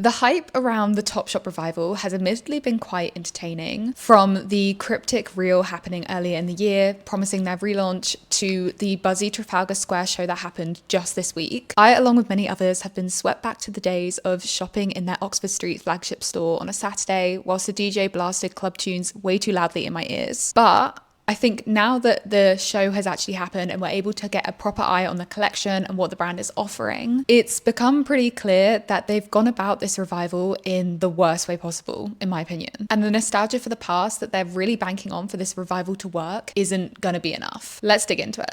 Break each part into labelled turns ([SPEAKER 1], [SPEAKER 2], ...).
[SPEAKER 1] The hype around the Topshop revival has admittedly been quite entertaining, from the cryptic reel happening earlier in the year, promising their relaunch, to the buzzy Trafalgar Square show that happened just this week. I, along with many others, have been swept back to the days of shopping in their Oxford Street flagship store on a Saturday whilst the DJ blasted club tunes way too loudly in my ears. But I think now that the show has actually happened and we're able to get a proper eye on the collection and what the brand is offering, it's become pretty clear that they've gone about this revival in the worst way possible, in my opinion. And the nostalgia for the past that they're really banking on for this revival to work isn't going to be enough. Let's dig into it.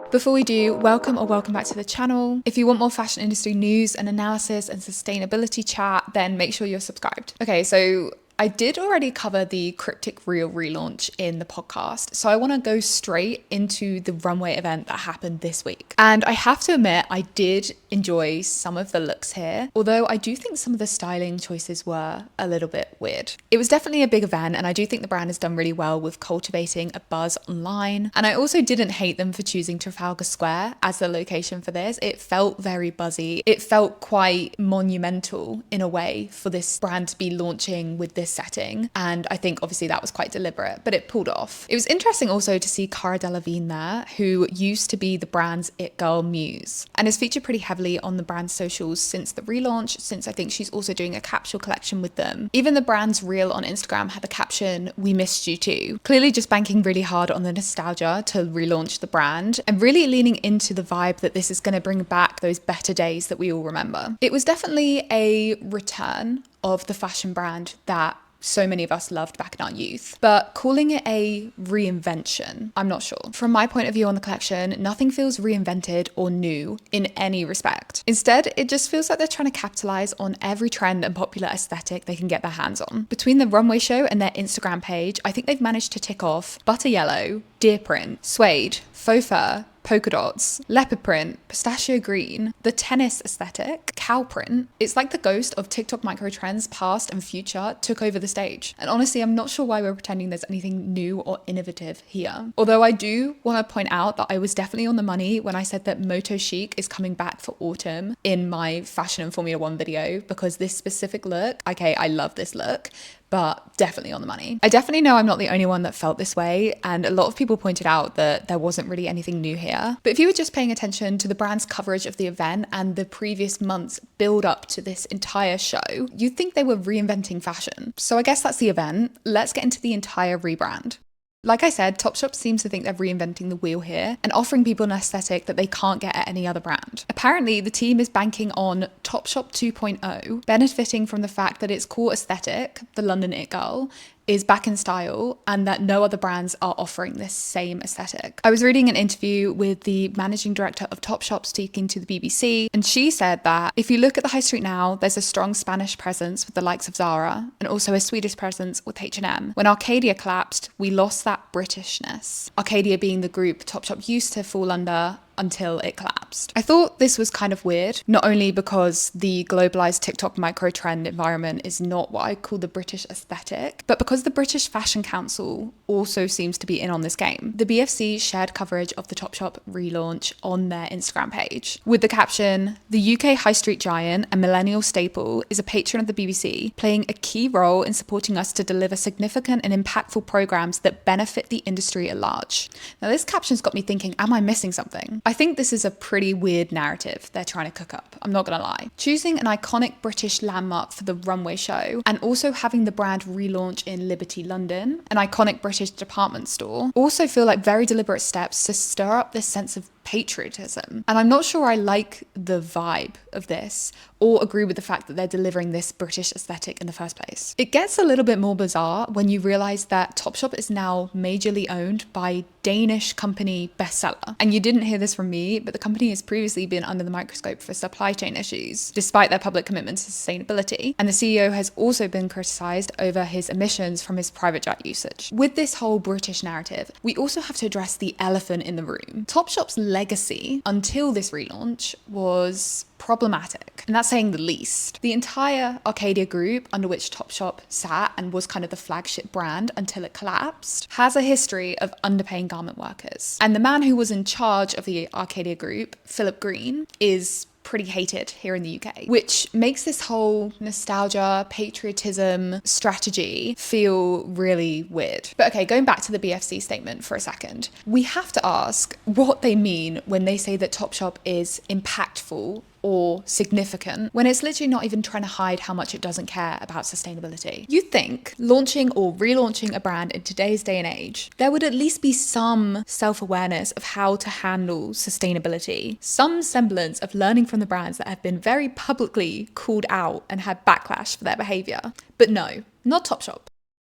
[SPEAKER 1] Before we do, welcome back to the channel. If you want more fashion industry news and analysis and sustainability chat, then make sure you're subscribed. Okay, so I did already cover the cryptic reel relaunch in the podcast, so I want to go straight into the runway event that happened this week. And I have to admit, I did enjoy some of the looks here, although I do think some of the styling choices were a little bit weird. It was definitely a big event, and I do think the brand has done really well with cultivating a buzz online. And I also didn't hate them for choosing Trafalgar Square as the location for this. It felt very buzzy. It felt quite monumental in a way for this brand to be launching with this setting, and I think obviously that was quite deliberate, but it pulled off. It was interesting also to see Cara Delevingne there, who used to be the brand's it girl muse and is featured pretty heavily on the brand's socials since the relaunch, since I think she's also doing a capsule collection with them. Even the brand's reel on Instagram had the caption, "We missed you too," clearly just banking really hard on the nostalgia to relaunch the brand and really leaning into the vibe that this is going to bring back those better days that we all remember. It was definitely a return of the fashion brand that so many of us loved back in our youth, but calling it a reinvention, I'm not sure. From my point of view on the collection, nothing feels reinvented or new in any respect. Instead, it just feels like they're trying to capitalize on every trend and popular aesthetic they can get their hands on. Between the runway show and their Instagram page, I think they've managed to tick off butter yellow, deer print, suede, faux fur, polka dots, leopard print, pistachio green, the tennis aesthetic, cow print. It's like the ghost of TikTok micro trends past and future took over the stage. And honestly, I'm not sure why we're pretending there's anything new or innovative here. Although I do want to point out that I was definitely on the money when I said that Moto Chic is coming back for autumn in my fashion and Formula One video, because this specific look, okay, I love this look, but definitely on the money. I definitely know I'm not the only one that felt this way, and a lot of people pointed out that there wasn't really anything new here. But if you were just paying attention to the brand's coverage of the event and the previous months build up to this entire show, you'd think they were reinventing fashion. So I guess that's the event. Let's get into the entire rebrand. Like I said, Topshop seems to think they're reinventing the wheel here and offering people an aesthetic that they can't get at any other brand. Apparently, the team is banking on Topshop 2.0, benefiting from the fact that its core aesthetic, the London It Girl, is back in style and that no other brands are offering this same aesthetic. I was reading an interview with the managing director of Topshop speaking to the BBC, and she said that if you look at the high street now, there's a strong Spanish presence with the likes of Zara and also a Swedish presence with H&M. When Arcadia collapsed, we lost that Britishness. Arcadia being the group Topshop used to fall under until it collapsed. I thought this was kind of weird, not only because the globalized TikTok micro trend environment is not what I call the British aesthetic, but because the British Fashion Council also seems to be in on this game. The BFC shared coverage of the Topshop relaunch on their Instagram page with the caption, "The UK high street giant and millennial staple is a patron of the BBC, playing a key role in supporting us to deliver significant and impactful programs that benefit the industry at large." Now this caption's got me thinking, am I missing something? I think this is a pretty weird narrative they're trying to cook up, I'm not gonna lie. Choosing an iconic British landmark for the runway show and also having the brand relaunch in Liberty London, an iconic British department store, also feel like very deliberate steps to stir up this sense of patriotism. And I'm not sure I like the vibe of this or agree with the fact that they're delivering this British aesthetic in the first place. It gets a little bit more bizarre when you realize that Topshop is now majorly owned by Danish company Bestseller. And you didn't hear this from me, but the company has previously been under the microscope for supply chain issues, despite their public commitment to sustainability. And the CEO has also been criticized over his emissions from his private jet usage. With this whole British narrative, we also have to address the elephant in the room. Topshop's legacy until this relaunch was problematic, and that's saying the least. The entire Arcadia group, under which Topshop sat and was kind of the flagship brand until it collapsed, has a history of underpaying garment workers. And the man who was in charge of the Arcadia group, Philip Green, is pretty hated here in the UK, which makes this whole nostalgia, patriotism strategy feel really weird. But okay, going back to the BFC statement for a second, we have to ask what they mean when they say that Topshop is impactful or significant when it's literally not even trying to hide how much it doesn't care about sustainability. You'd think launching or relaunching a brand in today's day and age, there would at least be some self-awareness of how to handle sustainability, some semblance of learning from the brands that have been very publicly called out and had backlash for their behavior. But no, not Topshop.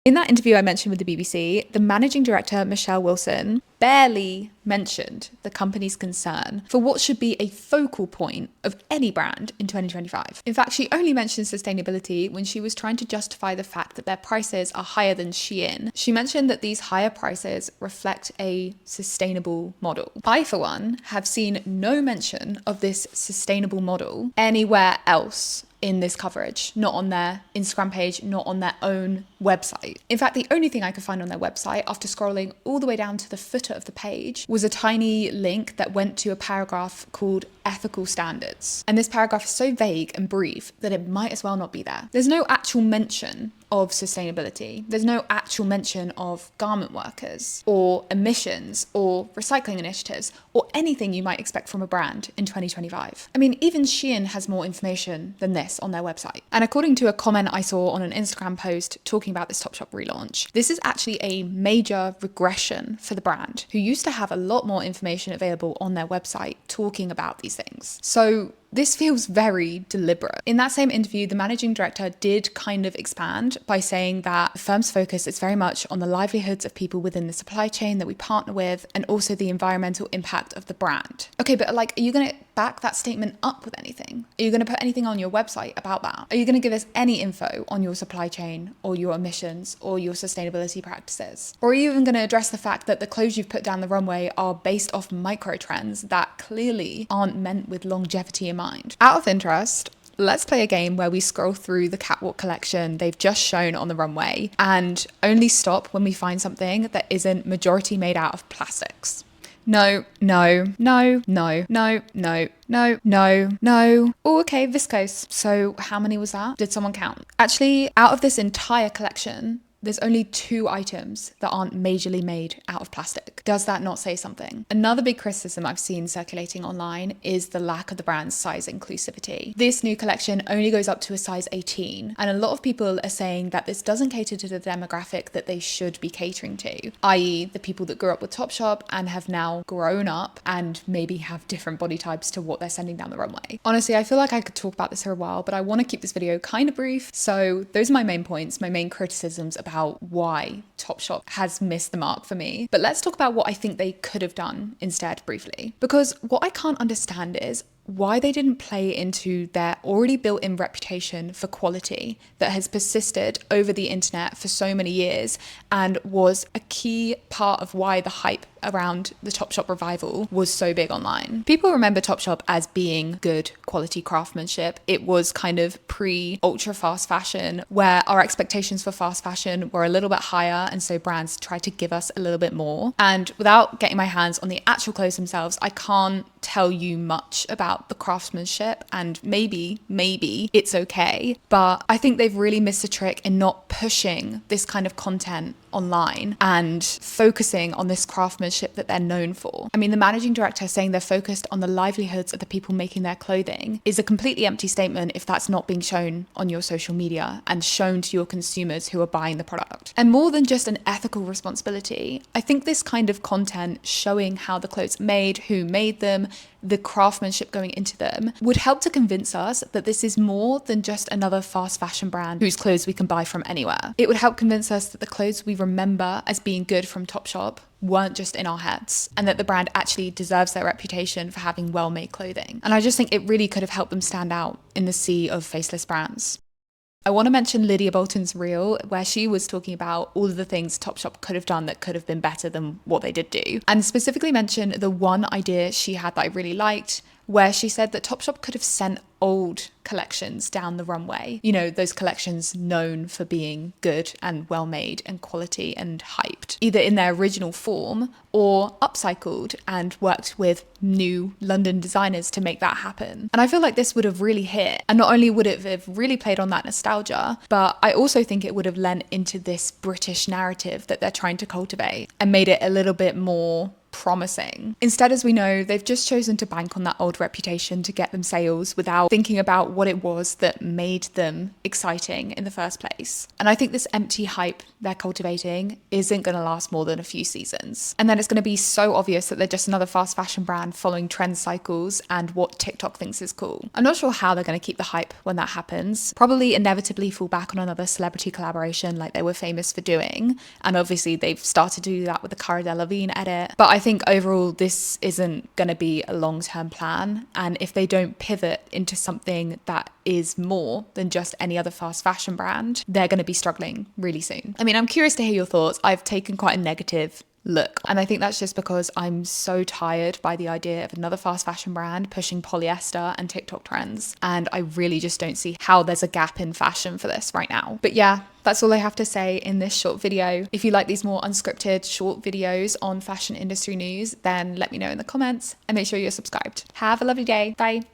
[SPEAKER 1] In that interview I mentioned with the BBC, the managing director, Michelle Wilson, barely mentioned the company's concern for what should be a focal point of any brand in 2025. In fact, she only mentioned sustainability when she was trying to justify the fact that their prices are higher than Shein. She mentioned that these higher prices reflect a sustainable model. I, for one, have seen no mention of this sustainable model anywhere else in this coverage, not on their Instagram page, not on their own website. In fact, the only thing I could find on their website after scrolling all the way down to the footer of the page was a tiny link that went to a paragraph called ethical standards. And this paragraph is so vague and brief that it might as well not be there. There's no actual mention of sustainability. There's no actual mention of garment workers or emissions or recycling initiatives or anything you might expect from a brand in 2025. I mean, even Shein has more information than this on their website. And according to a comment I saw on an Instagram post talking about this Topshop relaunch, this is actually a major regression for the brand, who used to have a lot more information available on their website talking about these things. So this feels very deliberate. In that same interview, the managing director did kind of expand by saying that the firm's focus is very much on the livelihoods of people within the supply chain that we partner with, and also the environmental impact of the brand. Okay, but like, are you going to back that statement up with anything? Are you going to put anything on your website about that? Are you going to give us any info on your supply chain or your emissions or your sustainability practices? Or are you even going to address the fact that the clothes you've put down the runway are based off micro trends that clearly aren't meant with longevity in mind? Out of interest, let's play a game where we scroll through the catwalk collection they've just shown on the runway and only stop when we find something that isn't majority made out of plastics. No. Oh, okay, viscose. So how many was that? Did someone count? Actually, out of this entire collection, there's only 2 items that aren't majorly made out of plastic. Does that not say something? Another big criticism I've seen circulating online is the lack of the brand's size inclusivity. This new collection only goes up to a size 18, and a lot of people are saying that this doesn't cater to the demographic that they should be catering to, i.e. the people that grew up with Topshop and have now grown up and maybe have different body types to what they're sending down the runway. Honestly, I feel like I could talk about this for a while, but I want to keep this video kind of brief. So those are my main points, my main criticisms about why Topshop has missed the mark for me. But let's talk about what I think they could have done instead briefly. Because what I can't understand is why they didn't play into their already built-in reputation for quality that has persisted over the internet for so many years and was a key part of why the hype around the Topshop revival was so big online. People remember Topshop as being good quality craftsmanship. It was kind of pre-ultra fast fashion, where our expectations for fast fashion were a little bit higher, and so brands tried to give us a little bit more. And without getting my hands on the actual clothes themselves, I can't tell you much about the craftsmanship, and maybe it's okay, but I think they've really missed a trick in not pushing this kind of content online and focusing on this craftsmanship that they're known for. I mean, the managing director saying they're focused on the livelihoods of the people making their clothing is a completely empty statement if that's not being shown on your social media and shown to your consumers who are buying the product. And more than just an ethical responsibility, I think this kind of content showing how the clothes are made, who made them, the craftsmanship going into them, would help to convince us that this is more than just another fast fashion brand whose clothes we can buy from anywhere. It would help convince us that the clothes we remember as being good from Topshop weren't just in our heads, and that the brand actually deserves their reputation for having well-made clothing. And I just think it really could have helped them stand out in the sea of faceless brands. I want to mention Lydia Bolton's reel, where she was talking about all of the things Topshop could have done that could have been better than what they did do, and specifically mention the one idea she had that I really liked, where she said that Topshop could have sent old collections down the runway. You know, those collections known for being good and well made and quality and hyped, either in their original form or upcycled and worked with new London designers to make that happen. And I feel like this would have really hit. And not only would it have really played on that nostalgia, but I also think it would have lent into this British narrative that they're trying to cultivate and made it a little bit more promising. Instead, as we know, they've just chosen to bank on that old reputation to get them sales without thinking about what it was that made them exciting in the first place. And I think this empty hype they're cultivating isn't going to last more than a few seasons. And then it's going to be so obvious that they're just another fast fashion brand following trend cycles and what TikTok thinks is cool. I'm not sure how they're going to keep the hype when that happens. Probably inevitably fall back on another celebrity collaboration like they were famous for doing. And obviously they've started to do that with the Cara Delevingne edit. But I think overall this isn't going to be a long-term plan. And if they don't pivot into something that is more than just any other fast fashion brand, they're going to be struggling really soon. I mean, I'm curious to hear your thoughts. I've taken quite a negative look, and I think that's just because I'm so tired by the idea of another fast fashion brand pushing polyester and TikTok trends, and I really just don't see how there's a gap in fashion for this right now. But yeah, that's all I have to say in this short video. If you like these more unscripted short videos on fashion industry news, then let me know in the comments and make sure you're subscribed. Have a lovely day. Bye.